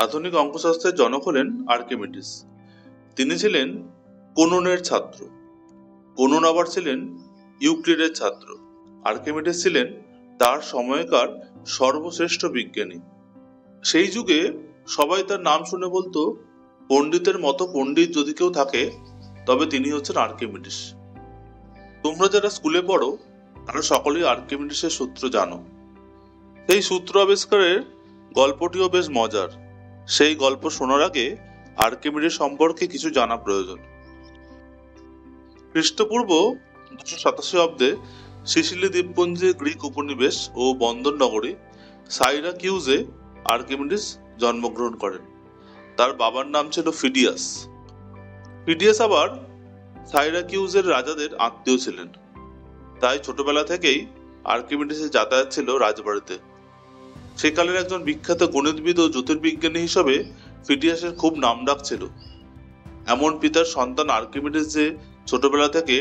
আধুনিক অঙ্কশাস্ত্রের জনক হলেন আর্কিমিডিস। তিনি ছিলেন কোননের ছাত্র। কোনন আবার ছিলেন ইউক্লিডের ছাত্র। আর্কিমিডিস ছিলেন তার সময়কার সর্বশ্রেষ্ঠ বিজ্ঞানী। সেই যুগে সবাই তার নাম শুনে বলতো, পণ্ডিতের মতো পণ্ডিত যদি কেউ থাকে তবে তিনি হচ্ছেন আর্কিমিডিস। তোমরা যারা স্কুলে পড়ো তারা সকলেই আর্কিমিডিসের সূত্র জানো। সেই সূত্র আবিষ্কারের গল্পটিও বেশ মজার। সেই গল্প শোনার আগে আর্কিমিডিস সম্পর্কে কিছু জানা প্রয়োজন। খ্রিস্টপূর্ব 287 অব্দে সিসিলি দ্বীপপুঞ্জের গ্রিক উপনিবেশ ও বন্দর নগরী সাইরাকিউজে আর্কিমিডিস জন্মগ্রহণ করেন। তার বাবার নাম ছিল ফিডিয়াস। ফিডিয়াস আবার সাইরাকিউজের রাজাদের আত্মীয় ছিলেন। তাই ছোটবেলা থেকেই আর্কিমিডিসের যাতায়াত ছিল রাজবাড়িতে। সেকালের একজন বিখ্যাত গণিতবিদ ও জ্যোতির্বিজ্ঞানী হিসেবে ফিডিয়াসের খুব নামডাক ছিল। এমন পিতার সন্তান আর্কিমিডিস যে ছোটবেলা থেকে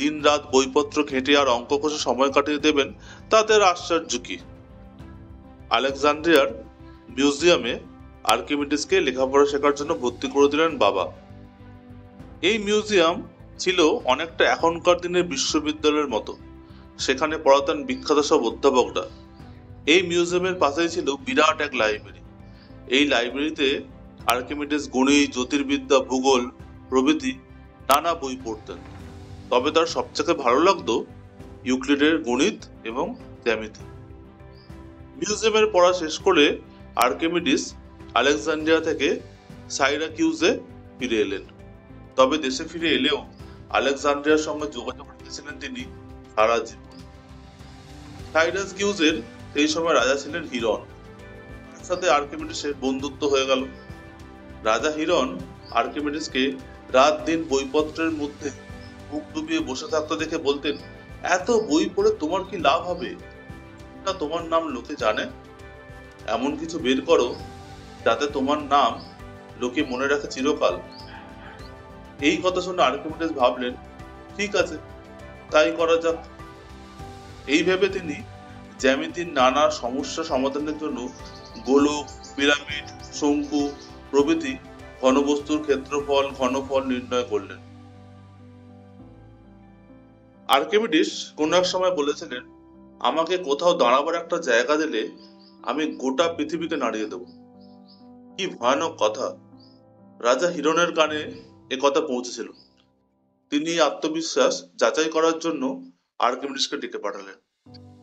দিন রাত বইপত্র ঘেঁটে আর অঙ্ক কষে সময় কাটিয়ে দেবেন তাতে আর আশ্চর্য কি। আলেকজান্দ্রিয়ার মিউজিয়ামে আর্কিমিডিসকে লেখাপড়া শেখার জন্য ভর্তি করে দিলেন বাবা। এই মিউজিয়াম ছিল অনেকটা এখনকার দিনের বিশ্ববিদ্যালয়ের মতো। সেখানে পড়াতেন বিখ্যাত সব অধ্যাপকরা। এই মিউজিয়ামের পাশেই ছিল বিরাট এক লাইব্রেরি। এই লাইব্রেরিতে আর্কিমিডিস গণিত, জ্যোতির্বিদ্যা, ভূগোল প্রভৃতি নানা বই পড়তেন। তবে তার সবচেয়ে ভালো লাগতো ইউক্লিডের গণিত এবং জ্যামিতি। মিউজিয়ামের পড়া শেষ করে আর্কিমিডিস আলেকজান্দ্রিয়া থেকে সাইরাকিউজে ফিরে এলেন। তবে দেশে ফিরে এলেও আলেকজান্দ্রিয়ার সঙ্গে যোগাযোগ রেখেছিলেন তিনি সারা জীবন। সাইরাকিউজের সেই সময় রাজা ছিলেন হিরন। তার সাথে আর্কিমিডিসের বন্ধুত্ব হয়ে গেল। রাজা হিরন আর্কিমিডিসকে রাত দিন বইপত্রের মধ্যে মুখ ডুবিয়ে বসে থাকতে দেখে বলতেন, এত বই পড়ে তোমার কি লাভ হবে? তোমার নাম লোকে জানে, এমন কিছু বের করো যাতে তোমার নাম লোকে মনে রাখে চিরকাল। এই কথা শুনে আর্কিমিডিস ভাবলেন, ঠিক আছে, তাই করা যাক। এই ভেবে তিনি জ্যামিতির নানা সমস্যা সমাধানের জন্য গোলক, পিরামিড, শঙ্কু প্রভৃতি ঘনবস্তুর ক্ষেত্রফল, ঘনফল নির্ণয় করলেন। আর্কিমিডিস কোন এক সময় বলেছিলেন, আমাকে কোথাও দাঁড়াবার একটা জায়গা দিলে আমি গোটা পৃথিবীকে নাড়িয়ে দেব। কি ভয়ানক কথা! রাজা হিরণের কানে এ কথা পৌঁছেছিল। তিনি আত্মবিশ্বাস যাচাই করার জন্য আর্কিমিডিসকে ডেকে পাঠালেন।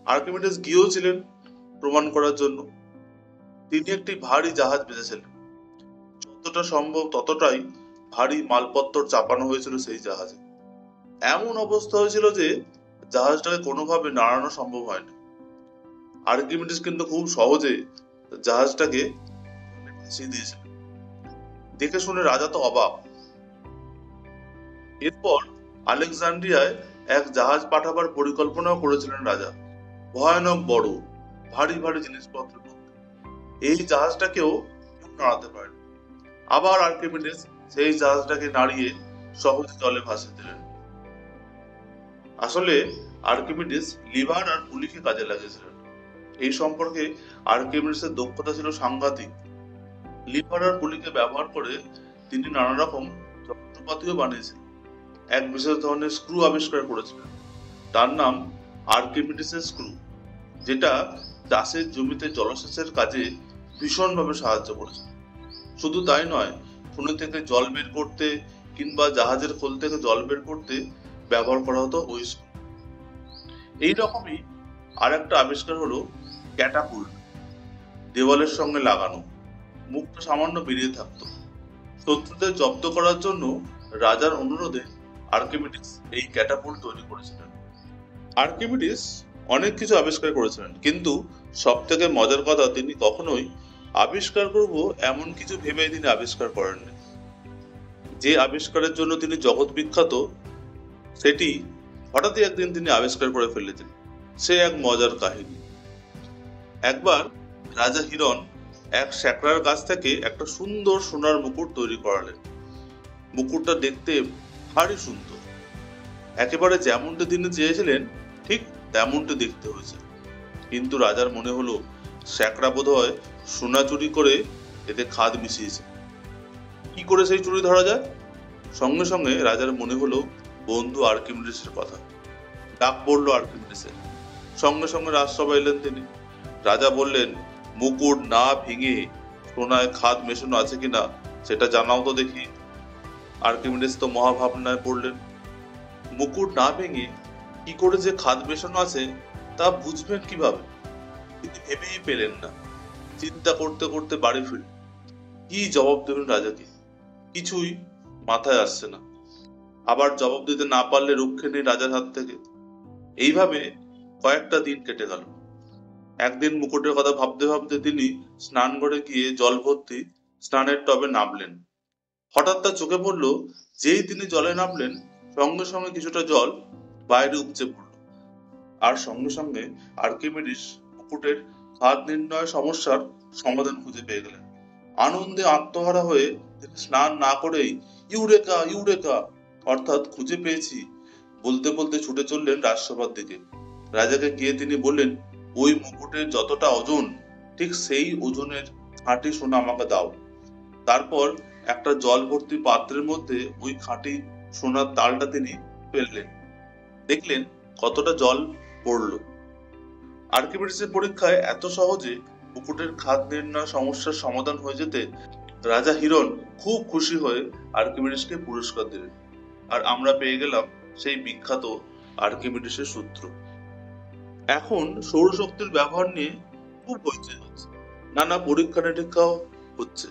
আর্কিমিডিস গিয়েও ছিলেন প্রমাণ করার জন্য। তিনি একটি ভারী জাহাজ বেঁধেছিলেন। যতটা সম্ভব ততটাই ভারী মালপত্র চাপানো হয়েছিল সেই জাহাজে। এমন অবস্থা হয়েছিল যে জাহাজটাকে কোনোভাবে নাড়ানো সম্ভব হয়নি। আর্কিমিডিস কিন্তু খুব সহজে জাহাজটাকে ভাসিয়ে দিয়েছিলেন। দেখে শুনে রাজা তো অবাক। এরপর আলেকজান্দ্রিয়ায় এক জাহাজ পাঠাবার পরিকল্পনাও করেছিলেন রাজা, ভয়ানক বড়, ভারী ভারী জিনিসপত্র। এই জাহাজটাকেও নাড়াতে পারেন। আবার আর্কিমিডিস সেই জাহাজটাকে নাড়িয়ে সহজে জলে ভাসিয়ে দিলেন। আসলে আর্কিমিডিস লিভার আর পুলিকে কাজে লাগিয়েছিলেন। এই সম্পর্কে আর্কিমিডিসের দক্ষতা ছিল সাংঘাতিক। লিভার আর পুলিকে ব্যবহার করে তিনি নানা রকম যন্ত্রপাতিও বানিয়েছিলেন। এক বিশেষ ধরনের স্ক্রু আবিষ্কার করেছিলেন। তার নাম আর্কিমিডিসের স্ক্রু, যেটা চাষের জমিতে জলসেচের কাজে ভীষণভাবে সাহায্য করেছে। শুধু তাই নয়, খনি থেকে জল বের করতে কিংবা জাহাজের খোল থেকে জল বের করতে ব্যবহার করা হতো ওই স্ক্রু। এইরকমই আর একটা আবিষ্কার হলো ক্যাটাপুল্ট। দেওয়ালের সঙ্গে লাগানো, মুখটা সামান্য বেরিয়ে থাকতো। শত্রুদের জব্দ করার জন্য রাজার অনুরোধে আর্কিমিডিস এই ক্যাটাপুল্ট তৈরি করেছিলেন। আর্কিমিডিস অনেক কিছু আবিষ্কার করেছিলেন, কিন্তু সব থেকে মজার কথা, তিনি কখনোই আবিষ্কার করব এমন কিছু ভেবে তিনি আবিষ্কার করেননি। যে আবিষ্কারের জন্য তিনি জগৎ বিখ্যাত সেটি হঠাৎই একদিন তিনি আবিষ্কার করে ফেলেছেন। সে এক মজার কাহিনী। একবার রাজা হিরণ এক শ্যাকরার গাছ থেকে একটা সুন্দর সোনার মুকুট তৈরি করালেন। মুকুটটা দেখতে ভারী সুন্দর, একেবারে যেমনটা তিনি চেয়েছিলেন ঠিক তেমনটা দেখতে হয়েছে। কিন্তু রাজার মনে হলো শ্যাকরা বোধহয় সোনা চুরি করে এতে খাদ মিশিয়েছে। কি করে সেই চুরি ধরা যায়? সঙ্গে সঙ্গে রাজার মনে হলো বন্ধু আর্কিমিডিসের কথা। ডাক পড়লো আর্কিমিডিসের। সঙ্গে সঙ্গে রাজসভা এলেন তিনি। রাজা বললেন, মুকুট না ভেঙে সোনায় খাদ মেশানো আছে কিনা সেটা জানাও তো দেখি। আর্কিমিডিস তো মহাভাবনায় পড়লেন। মুকুট না ভেঙে কি করে যে খাদ মেশানো আছে তা বুঝবেন কিভাবে? তিনি ভেবেই পেলেন না। চিন্তা করতে করতে বাড়ি ফিরলেন। কি জবাব দেবেন রাজাকে? কিছুই মাথায় আসছে না। আবার জবাব দিতে না পারলে রক্ষে নেই রাজার হাত থেকে। এইভাবে কয়েকটা দিন কেটে গেল। একদিন মুকুটের কথা ভাবতে ভাবতে তিনি স্নান ঘরে গিয়ে জল ভর্তি স্নানের টবে নামলেন। হঠাৎ তার চোখে পড়ল, যেই তিনি জলে নামলেন সঙ্গে সঙ্গে কিছুটা জল বাইরে উপচে পড়ল। আর সঙ্গে সঙ্গে আর্কিমিডিস মুকুটের খাদ নির্ণয় সমস্যার সমাধান খুঁজে পেয়ে গেলেন। আনন্দে আত্মহারা হয়ে তিনি স্নান না করেই ইউরেকা ইউরেকা অর্থাৎ খুঁজে পেয়েছি বলতে বলতে ছুটে চললেন রাজসভার দিকে। রাজাকে গিয়ে তিনি বললেন, ওই মুকুটের যতটা ওজন ঠিক সেই ওজনের খাঁটি সোনা আমাকে দাও। তারপর একটা জল ভর্তি পাত্রের মধ্যে ওই খাঁটি সোনার তালটা তিনি ফেললেন। দেখলেন কতটা জল পড়ল। আর্কিমিডিসের পরীক্ষায় এত সহজে মুকুটের খাদ নির্ণয় সমস্যার সমাধান হয়ে যেতে রাজা হিরণ খুব খুশি হয়ে আর্কিমিডিসকে পুরস্কার দিলেন। আর আমরা পেয়ে গেলাম সেই বিখ্যাত আর্কিমিডিসের সূত্র। এখন সৌরশক্তির ব্যবহার নিয়ে খুব হইচই হচ্ছে। নানা পরীক্ষা নিরীক্ষাও হচ্ছে।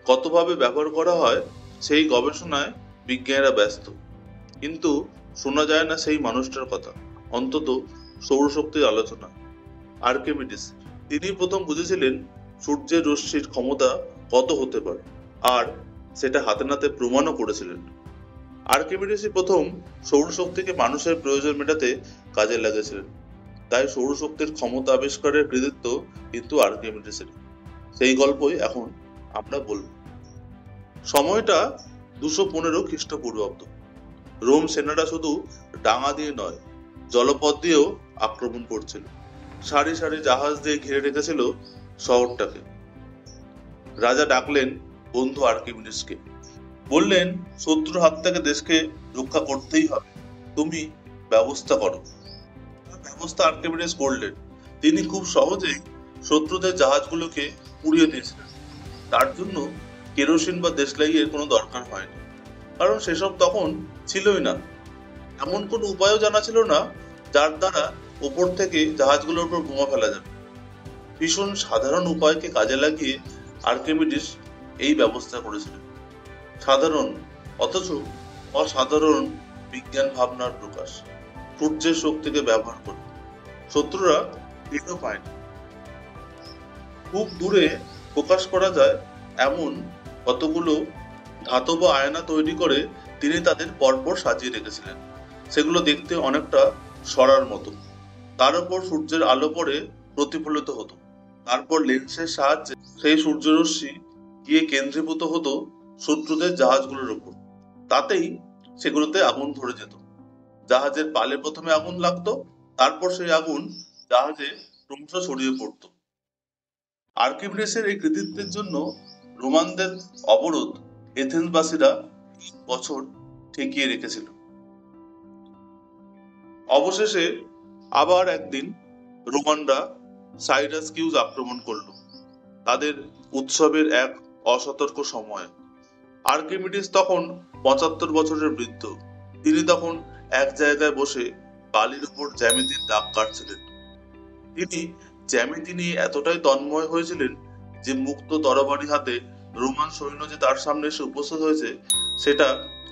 কতভাবে ব্যবহার করা হয় সেই গবেষণায় বিজ্ঞানীরা ব্যস্ত, কিন্তু শোনা যায় না সেই মানুষটার কথা, অন্তত সৌরশক্তির আলোচনা। আর্কিমিডিস তিনি প্রথম বুঝেছিলেন সূর্যের রশ্মির ক্ষমতা কত হতে পারে, আর সেটা হাতে নাতে প্রমাণও করেছিলেন। আর্কিমিডিসই প্রথম সৌরশক্তিকে মানুষের প্রয়োজন মেটাতে কাজে লাগিয়েছিলেন। তাই সৌরশক্তির ক্ষমতা আবিষ্কারের কৃতিত্ব কিন্তু আর্কিমিডিসের। সেই গল্পই এখন আমরা বলব। সময়টা 215 খ্রিস্টপূর্বাব্দ। রোম সেনারা শুধু ডাঙা দিয়ে নয়, জলপথ দিয়েও আক্রমণ করছিল। সারি সারি জাহাজ দিয়ে ঘিরে রেখেছিল শহরটাকে। রাজা ডাকলেন বন্ধু আর্কিমিডিসকে। বললেন, শত্রুর হাত থেকে দেশকে রক্ষা করতেই হবে, তুমি ব্যবস্থা করো। ব্যবস্থা আর্কিমিডিস করলেন। তিনি খুব সহজেই শত্রুদের জাহাজগুলোকে উড়িয়ে দিয়েছিলেন। তার জন্য কেরোসিন বা দেশলাইয়ের কোনো দরকার হয়নি, কারণ সেসব তখন ছিলই না। এমন কোনো উপায়ও জানা ছিল না যার দ্বারা ওপর থেকে জাহাজগুলোর উপর বোমা ফেলা যাবে। ভীষণ সাধারণ উপায়কে কাজে লাগিয়ে আর্কিমিডিস এই ব্যবস্থা করেছিলেন। সাধারণ অথচ অসাধারণ বিজ্ঞান ভাবনার প্রকাশ। সূর্যের শক্তিকে ব্যবহার করে শত্রুরা টেরও পায়নি। খুব দূরে প্রকাশ করা যায় এমন কতগুলো ধাতব আয়না তৈরি করে তিনি তাদের পরপর সাজিয়ে রেখেছিলেন। সেগুলো দেখতে অনেকটা সরার মতো। তার উপর সূর্যের আলো পড়ে প্রতিফলিত হতো। তারপর লেন্সের সাহায্যে সেই সূর্যরশ্মি গিয়ে কেন্দ্রীভূত হতো শত্রুদের জাহাজগুলোর উপর। তাতেই সেগুলোতে আগুন ধরে যেত। জাহাজের পালে প্রথমে আগুন লাগতো, তারপর সেই আগুন জাহাজে ক্রমশ ছড়িয়ে পড়তো। আর্কিমিডিসের এই কৃতিত্বের জন্য রোমানদের অবরোধ এথেন্সবাসীরা বছর ঠেকিয়ে রেখেছিল। অবশেষে আবার একদিন রোমানরা সাইরাসকিউস আক্রমণ করলো, তাদের উৎসবের এক অসতর্ক সময়ে। আর্কিমিডিস তখন 75 বছরের বৃদ্ধ। তিনি তখন এক জায়গায় বসে বালির উপর জ্যামিতির দাগ কাটছিলেন। তিনি জ্যামিতি নিয়ে এতটাই তন্ময় হয়েছিলেন যে মুক্ত তরবারি হাতে রোমান সৈন্য যে তার সামনে এসে উপস্থিত হয়েছে সেটা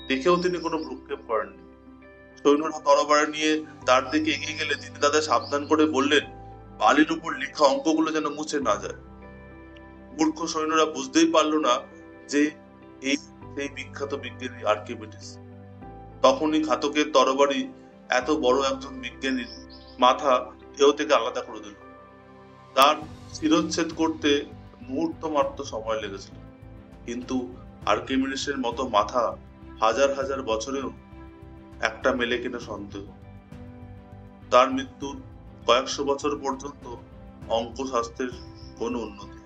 দেখেও তিনি কোনো ভ্রুক্ষেপ করেননি। সৈন্যরা তরবারি নিয়ে তার দিকে এগিয়ে গেলে তিনি তাদের সাবধান করে বললেন, বালির উপর লেখা অঙ্কগুলো যেন মুছে না যায়। মূর্খ সৈন্যরা বুঝতেই পারল না যে এই সেই বিখ্যাত বিজ্ঞানী আর্কিমিডিস। তখনই ঘাতকের তরবারি এত বড় একজন বিজ্ঞানীর মাথা দেহ থেকে আলাদা করে দিল। তার শিরচ্ছেদ করতে মুহূর্ত মাত্র সময় লেগেছিল, কিন্তু আর্কিমিডিসের মতো মাথা হাজার হাজার বছরেও একটা মেলে কিনা সন্দেহ। তার মৃত্যুর কয়েকশো বছর পর্যন্ত অঙ্কশাস্ত্রের কোনো উন্নতি